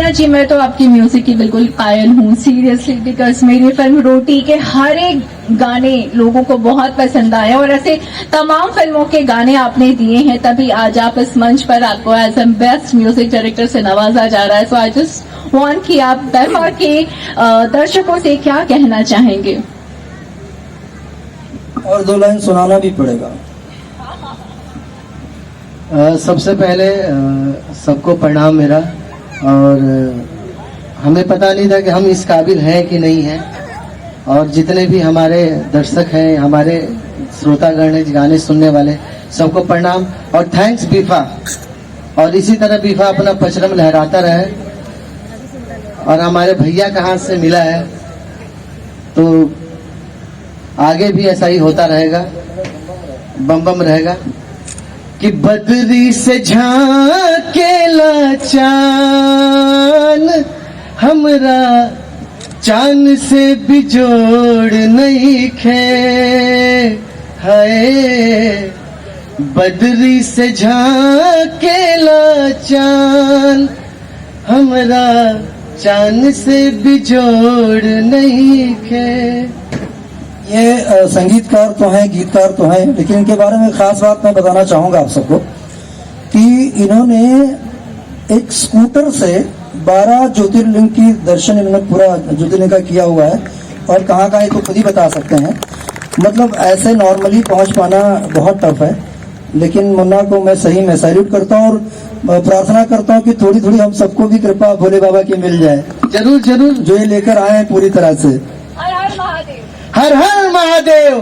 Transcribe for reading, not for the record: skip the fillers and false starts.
मीना जी, मैं तो आपकी म्यूजिक की बिल्कुल कायल हूँ सीरियसली, बिकॉज मेरी फिल्म रोटी के हर एक गाने लोगों को बहुत पसंद आए और ऐसे तमाम फिल्मों के गाने आपने दिए हैं, तभी आज आप इस मंच पर आपको as a best music director से नवाजा जा रहा है। सो आई जस्ट वांट कि आप दफा के दर्शकों से क्या कहना चाहेंगे? और 2 लाइन सुनाना भी पड़ेगा। सबसे पहले सबको प्रणाम मेरा। और हमें पता नहीं था कि हम इस काबिल हैं कि नहीं हैं, और जितने भी हमारे दर्शक हैं, हमारे श्रोतागण हैं, गाने सुनने वाले, सबको प्रणाम और थैंक्स बीफा। और इसी तरह बीफा अपना पचरम लहराता रहे। और हमारे भैया का हाथ से मिला है तो आगे भी ऐसा ही होता रहेगा, बम बम रहेगा। कि बदरी से झांकेला चान, हमरा चान से बिजोड़ नहीं खे है। बदरी से झांकेला चान, हमरा चान से बिजोड़ नहीं खे। ये संगीतकार तो हैं, गीतकार तो हैं, लेकिन इनके बारे में खास बात मैं बताना चाहूंगा आप सबको कि इन्होंने एक स्कूटर से 12 ज्योतिर्लिंग की दर्शन इन्होंने पूरा ज्योतिर्लिंग का किया हुआ है। और कहाँ कहाँ तो खुद ही बता सकते हैं। मतलब ऐसे नॉर्मली पहुंच पाना बहुत टफ है, लेकिन मुन्ना को मैं सही में सैल्यूट करता हूँ और प्रार्थना करता हूँ कि थोड़ी थोड़ी हम सबको भी कृपा भोले बाबा की मिल जाए। जरूर जरूर, जो ये लेकर आए हैं पूरी तरह से। हर हर महादेव। हर हर महादेव।